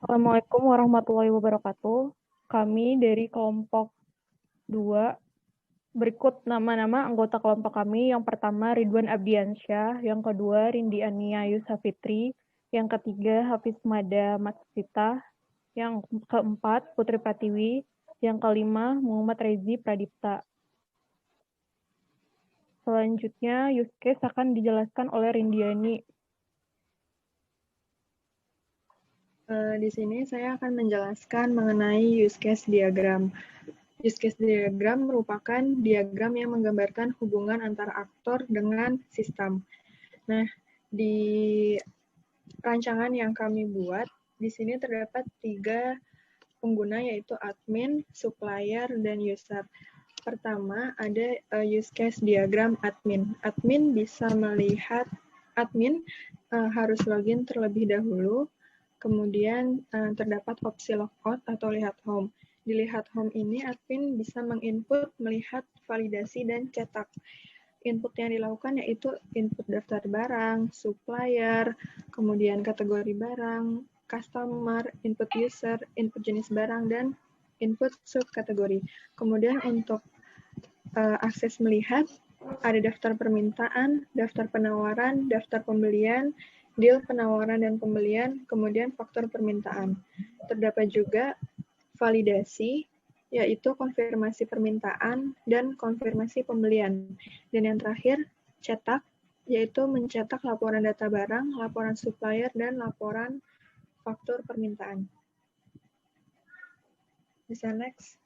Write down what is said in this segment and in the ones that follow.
Assalamualaikum warahmatullahi wabarakatuh. Kami dari kelompok 2, berikut nama-nama anggota kelompok kami. Yang pertama Ridwan Abdiansyah, yang kedua Rindi Ania Yusafitri, yang ketiga Hafiz Mada Matsita, yang keempat Putri Pratiwi, yang kelima Muhammad Rezi Pradipta. Selanjutnya use case akan dijelaskan oleh Rindiani. Di sini saya akan menjelaskan mengenai use case diagram. Use case diagram merupakan diagram yang menggambarkan hubungan antara aktor dengan sistem. Nah, di rancangan yang kami buat, di sini terdapat 3 pengguna, yaitu admin, supplier, dan user. Pertama, ada use case diagram admin. Admin bisa melihat, admin harus login terlebih dahulu. Kemudian terdapat opsi logout atau lihat home. Di lihat home ini, admin bisa menginput, melihat, validasi, dan cetak. Input yang dilakukan yaitu input daftar barang, supplier, kemudian kategori barang, customer, input user, input jenis barang, dan input subkategori. Kemudian untuk akses melihat, ada daftar permintaan, daftar penawaran, daftar pembelian, deal penawaran dan pembelian, kemudian faktur permintaan. Terdapat juga validasi, yaitu konfirmasi permintaan dan konfirmasi pembelian. Dan yang terakhir, cetak, yaitu mencetak laporan data barang, laporan supplier, dan laporan faktur permintaan. Bisa next.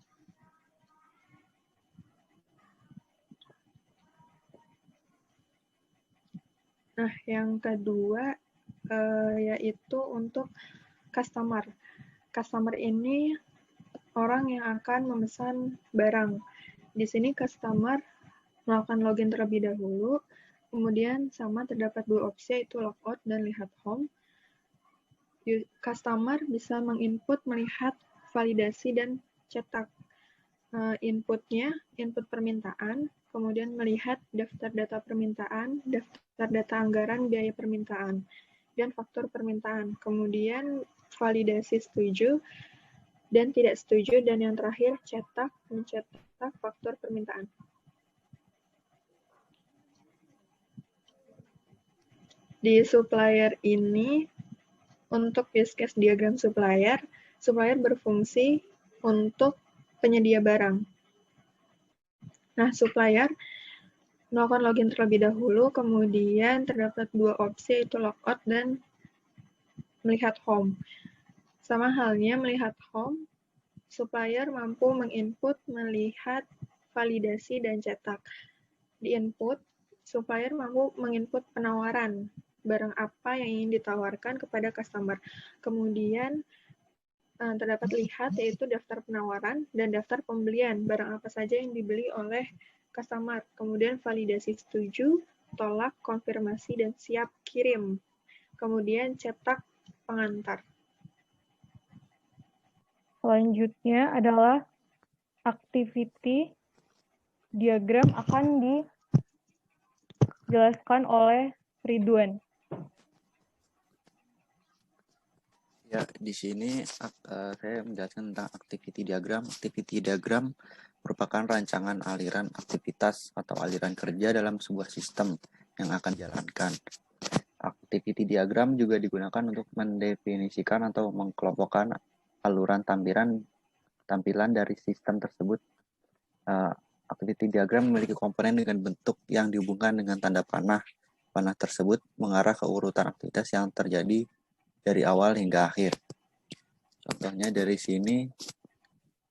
Nah, yang kedua yaitu untuk customer. Customer ini orang yang akan memesan barang. Di sini customer melakukan login terlebih dahulu, kemudian sama terdapat 2 opsi, yaitu logout dan lihat home. Customer bisa menginput, melihat, validasi, dan cetak. Inputnya, input permintaan, kemudian melihat daftar data permintaan, daftar data anggaran biaya permintaan, dan faktur permintaan. Kemudian validasi setuju dan tidak setuju, dan yang terakhir cetak, mencetak faktur permintaan. Di supplier ini, untuk use case diagram supplier, supplier berfungsi untuk penyedia barang. Nah, supplier melakukan login terlebih dahulu, kemudian terdapat 2 opsi, yaitu logout dan melihat home. Sama halnya melihat home, supplier mampu menginput, melihat, validasi, dan cetak. Di input, supplier mampu menginput penawaran, barang apa yang ingin ditawarkan kepada customer. Kemudian terdapat lihat, yaitu daftar penawaran dan daftar pembelian, barang apa saja yang dibeli oleh customer. Kemudian validasi setuju, tolak, konfirmasi, dan siap kirim. Kemudian cetak pengantar. Selanjutnya adalah activity diagram akan dijelaskan oleh Ridwan. Ya, di sini saya menjelaskan tentang activity diagram. Activity diagram merupakan rancangan aliran aktivitas atau aliran kerja dalam sebuah sistem yang akan dijalankan. Activity diagram juga digunakan untuk mendefinisikan atau mengkelompokkan aluran tampilan dari sistem tersebut. Activity diagram memiliki komponen dengan bentuk yang dihubungkan dengan tanda panah. Panah tersebut mengarah ke urutan aktivitas yang terjadi dari awal hingga akhir. Contohnya dari sini,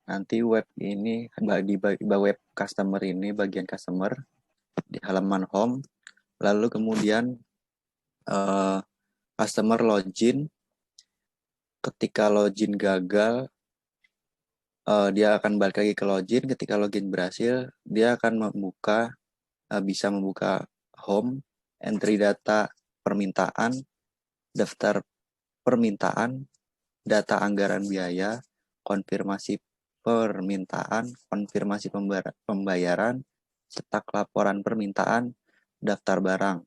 nanti web ini, di web customer ini, bagian customer, di halaman home, lalu kemudian customer login. Ketika login gagal, dia akan balik lagi ke login. Ketika login berhasil, dia akan bisa membuka home, entry data permintaan, daftar permintaan, data anggaran biaya, konfirmasi permintaan, konfirmasi pembayaran, cetak laporan permintaan, daftar barang.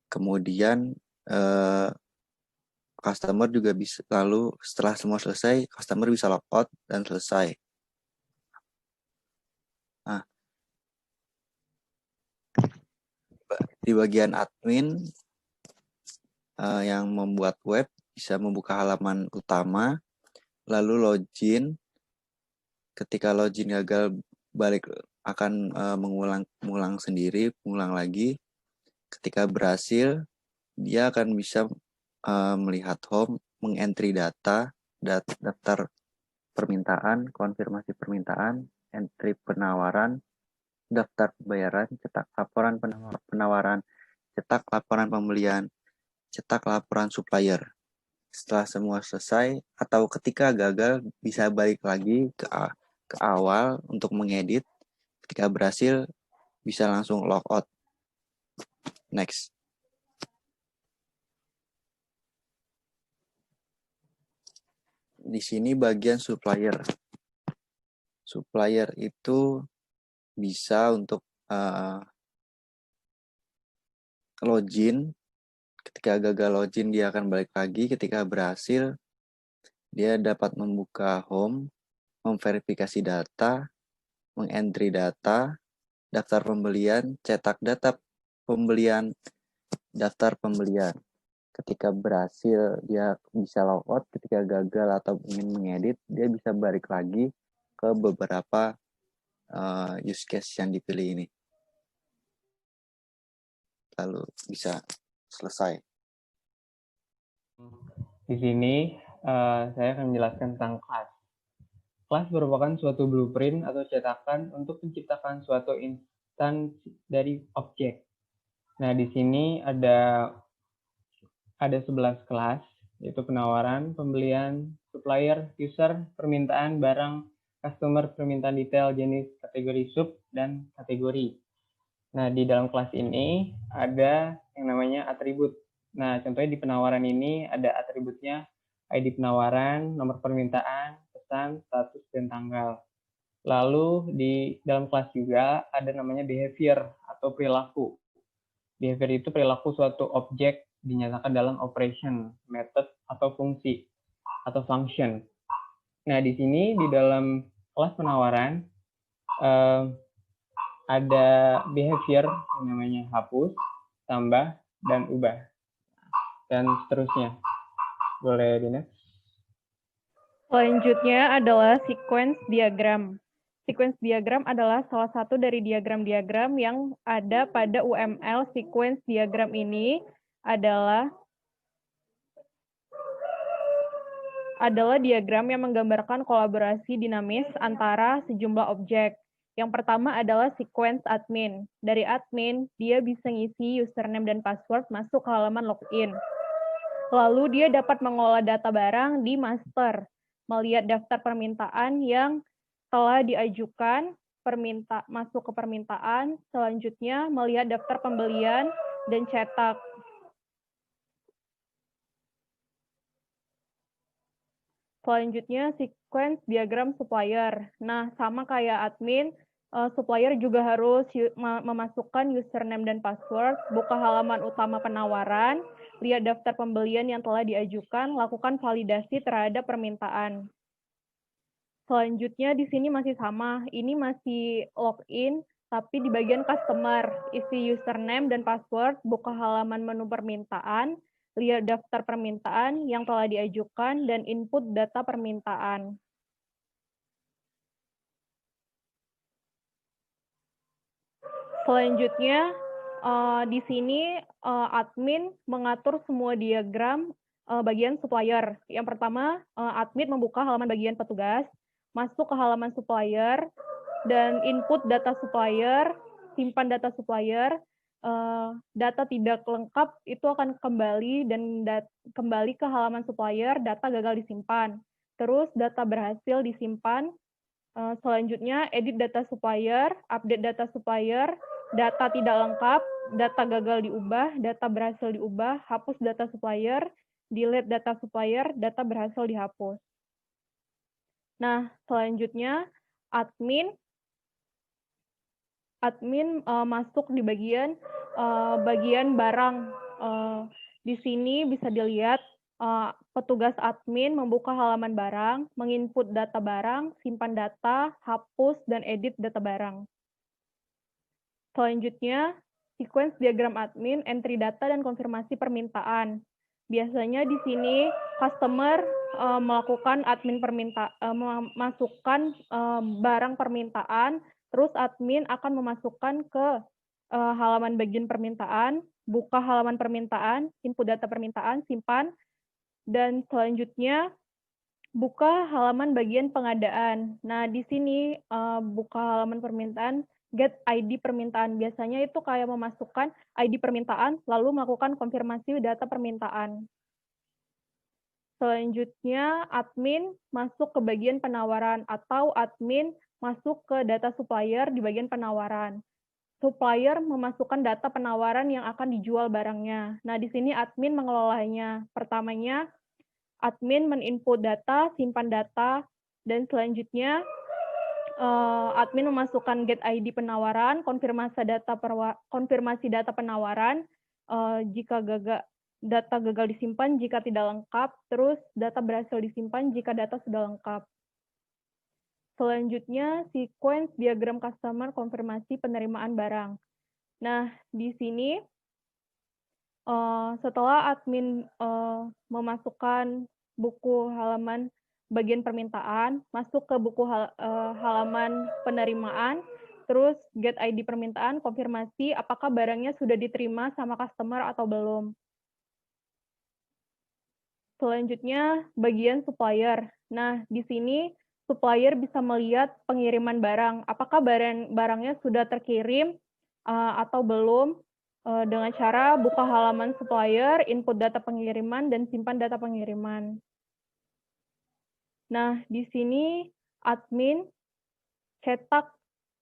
Kemudian customer juga bisa, lalu setelah semua selesai, customer bisa logout dan selesai. Nah, di bagian admin yang membuat web bisa membuka halaman utama, lalu login. Ketika login gagal, balik akan mengulang sendiri, mengulang lagi. Ketika berhasil, dia akan bisa melihat home, mengentry data, daftar permintaan, konfirmasi permintaan, entry penawaran, daftar pembayaran, cetak laporan penawaran, cetak laporan pembelian, cetak laporan supplier. Setelah semua selesai atau ketika gagal bisa balik lagi ke awal untuk mengedit. Ketika berhasil bisa langsung logout. Next. Di sini bagian supplier. Supplier itu bisa untuk login. Ketika gagal login, dia akan balik lagi. Ketika berhasil, dia dapat membuka home, memverifikasi data, mengentry data, daftar pembelian, cetak data pembelian, daftar pembelian. Ketika berhasil, dia bisa logout. Ketika gagal atau ingin mengedit, dia bisa balik lagi ke beberapa use case yang dipilih ini. Lalu bisa selesai. Di sini saya akan menjelaskan tentang kelas. Kelas merupakan suatu blueprint atau cetakan untuk menciptakan suatu instansi dari objek. Nah, di sini ada 11 kelas, yaitu penawaran, pembelian, supplier, user, permintaan, barang, customer, permintaan detail, jenis, kategori sub, dan kategori. Nah, di dalam kelas ini ada yang namanya atribut. Nah, contohnya di penawaran ini ada atributnya ID penawaran, nomor permintaan, pesan, status, dan tanggal. Lalu di dalam kelas juga ada namanya behavior atau perilaku. Behavior itu perilaku suatu objek dinyatakan dalam operation, method, atau fungsi, atau function. Nah, di sini di dalam kelas penawaran ada behavior yang namanya hapus, tambah, dan ubah, dan seterusnya. Boleh di next? Selanjutnya adalah sequence diagram. Sequence diagram adalah salah satu dari diagram-diagram yang ada pada UML. Sequence diagram ini adalah diagram yang menggambarkan kolaborasi dinamis antara sejumlah objek. Yang pertama adalah sequence admin. Dari admin, dia bisa ngisi username dan password masuk ke halaman login. Lalu dia dapat mengolah data barang di master, melihat daftar permintaan yang telah diajukan, masuk ke permintaan, selanjutnya melihat daftar pembelian dan cetak. Selanjutnya sequence diagram supplier. Nah, sama kayak admin, supplier juga harus memasukkan username dan password, buka halaman utama penawaran, lihat daftar pembelian yang telah diajukan, lakukan validasi terhadap permintaan. Selanjutnya di sini masih sama, ini masih login, tapi di bagian customer, isi username dan password, buka halaman menu permintaan, lihat daftar permintaan yang telah diajukan, dan input data permintaan. Selanjutnya, di sini admin mengatur semua diagram bagian supplier. Yang pertama, admin membuka halaman bagian petugas, masuk ke halaman supplier, dan input data supplier, simpan data supplier, data tidak lengkap itu akan kembali dan kembali ke halaman supplier, data gagal disimpan. Terus data berhasil disimpan. Selanjutnya edit data supplier, update data supplier, data tidak lengkap, data gagal diubah, data berhasil diubah, hapus data supplier, delete data supplier, data berhasil dihapus. Nah, selanjutnya admin masuk di bagian barang. Di sini bisa dilihat petugas admin membuka halaman barang, menginput data barang, simpan data, hapus, dan edit data barang. Selanjutnya, sequence diagram admin, entry data, dan konfirmasi permintaan. Biasanya di sini customer melakukan admin memasukkan barang permintaan, terus admin akan memasukkan ke halaman bagian permintaan, buka halaman permintaan, input data permintaan, simpan, dan selanjutnya buka halaman bagian pengadaan. Nah, di sini buka halaman permintaan, get ID permintaan. Biasanya itu kayak memasukkan ID permintaan, lalu melakukan konfirmasi data permintaan. Selanjutnya, admin masuk ke bagian penawaran atau admin masuk ke data supplier di bagian penawaran. Supplier memasukkan data penawaran yang akan dijual barangnya. Nah, di sini admin mengelolanya. Pertamanya, admin meninput data, simpan data, dan selanjutnya admin memasukkan get ID penawaran, konfirmasi data penawaran, jika data gagal disimpan jika tidak lengkap, terus data berhasil disimpan jika data sudah lengkap. Selanjutnya, sequence diagram customer konfirmasi penerimaan barang. Nah, di sini setelah admin memasukkan buku halaman bagian permintaan, masuk ke buku halaman penerimaan, terus get ID permintaan, konfirmasi apakah barangnya sudah diterima sama customer atau belum. Selanjutnya, bagian supplier. Nah, di sini supplier bisa melihat pengiriman barang. Apakah barangnya sudah terkirim atau belum, dengan cara buka halaman supplier, input data pengiriman, dan simpan data pengiriman. Nah, di sini admin cetak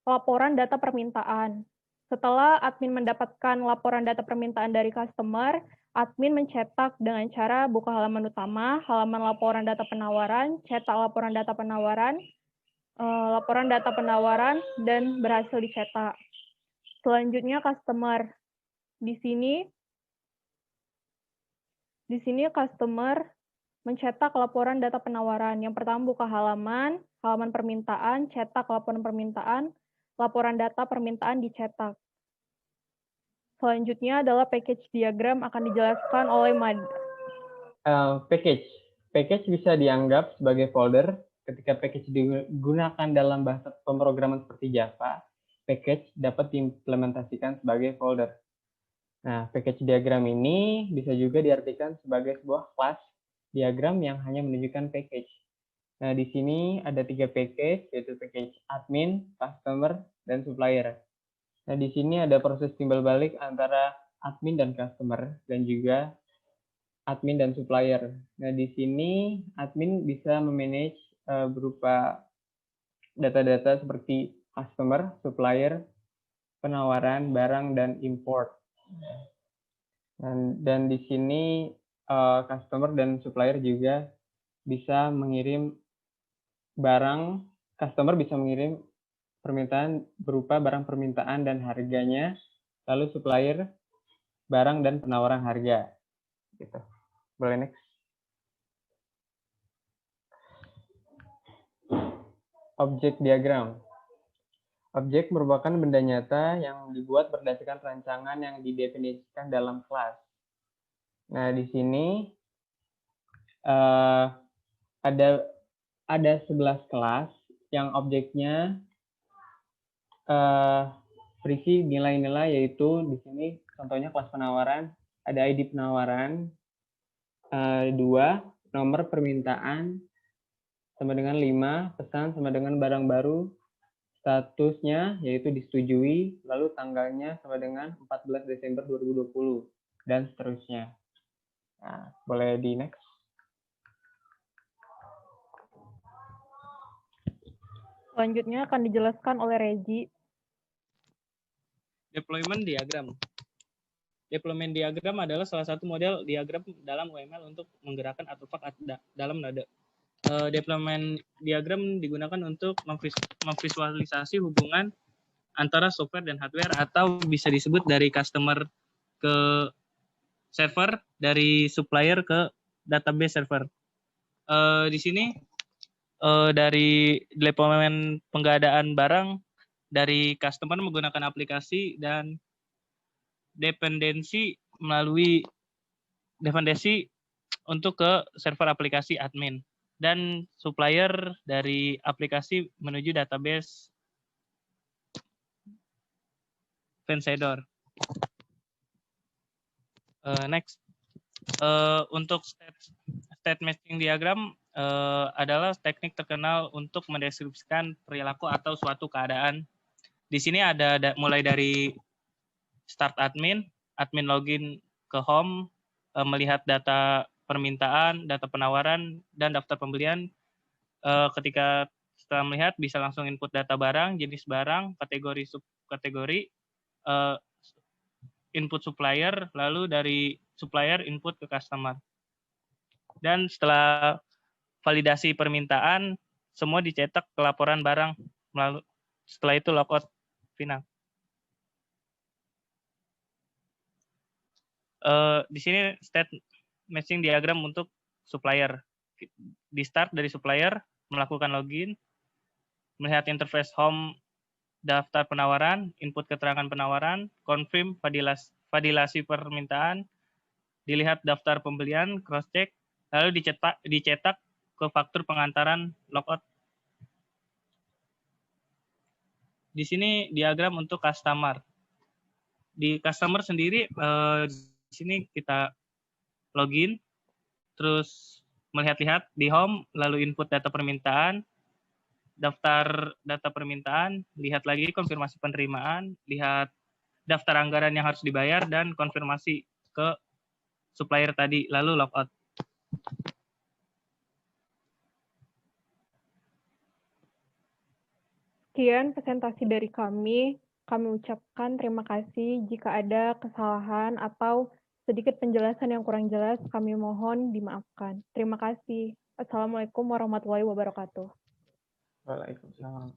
laporan data permintaan. Setelah admin mendapatkan laporan data permintaan dari customer, admin mencetak dengan cara buka halaman utama, halaman laporan data penawaran, cetak laporan data penawaran, dan berhasil dicetak. Selanjutnya customer. Di sini customer mencetak laporan data penawaran. Yang pertama buka halaman permintaan, cetak laporan permintaan, laporan data permintaan dicetak. Selanjutnya adalah package diagram akan dijelaskan oleh Package bisa dianggap sebagai folder. Ketika package digunakan dalam bahasa pemrograman seperti Java, package dapat diimplementasikan sebagai folder. Nah, package diagram ini bisa juga diartikan sebagai sebuah kelas diagram yang hanya menunjukkan package. Nah, di sini ada 3 package, yaitu package admin, customer, dan supplier. Nah, di sini ada proses timbal balik antara admin dan customer, dan juga admin dan supplier. Nah, di sini admin bisa memanage berupa data-data seperti customer, supplier, penawaran, barang, dan import. Dan di sini customer dan supplier juga bisa mengirim barang, customer bisa mengirim permintaan berupa barang permintaan dan harganya, lalu supplier barang dan penawaran harga. Gitu. Boleh next. Objek diagram. Objek merupakan benda nyata yang dibuat berdasarkan rancangan yang didefinisikan dalam kelas. Nah, di sini ada 11 kelas yang objeknya berisi nilai-nilai, yaitu di sini contohnya kelas penawaran, ada ID penawaran, 2, nomor permintaan sama dengan 5, pesan sama dengan barang baru, statusnya yaitu disetujui, lalu tanggalnya sama dengan 14 Desember 2020, dan seterusnya. Nah, boleh di next. Selanjutnya akan dijelaskan oleh Regi. Deployment diagram. Deployment diagram adalah salah satu model diagram dalam UML untuk menggerakkan artefak dalam node. Deployment diagram digunakan untuk memvisualisasi hubungan antara software dan hardware, atau bisa disebut dari customer ke server, dari supplier ke database server. Di sini dari deployment pengadaan barang dari customer menggunakan aplikasi dan dependensi untuk ke server aplikasi admin dan supplier dari aplikasi menuju database vendor. Next, untuk state matching diagram adalah teknik terkenal untuk mendeskripsikan perilaku atau suatu keadaan. Di sini ada mulai dari start admin login ke home, melihat data permintaan, data penawaran, dan daftar pembelian. Ketika setelah melihat bisa langsung input data barang, jenis barang, kategori subkategori, input supplier, lalu dari supplier input ke customer. Dan setelah validasi permintaan, semua dicetak ke laporan barang. Setelah itu logout final. Di sini state matching diagram untuk supplier. Di start dari supplier, melakukan login, melihat interface home, daftar penawaran, input keterangan penawaran, confirm validasi permintaan, dilihat daftar pembelian, cross check, lalu dicetak ke faktur pengantaran logout. Di sini diagram untuk customer. Di customer sendiri di sini kita login, terus melihat-lihat di home, lalu input data permintaan, daftar data permintaan, lihat lagi konfirmasi penerimaan, lihat daftar anggaran yang harus dibayar, dan konfirmasi ke supplier tadi, lalu logout. Sekian presentasi dari kami. Kami ucapkan terima kasih. Jika ada kesalahan atau sedikit penjelasan yang kurang jelas, kami mohon dimaafkan. Terima kasih. Assalamualaikum warahmatullahi wabarakatuh. Waalaikumsalam.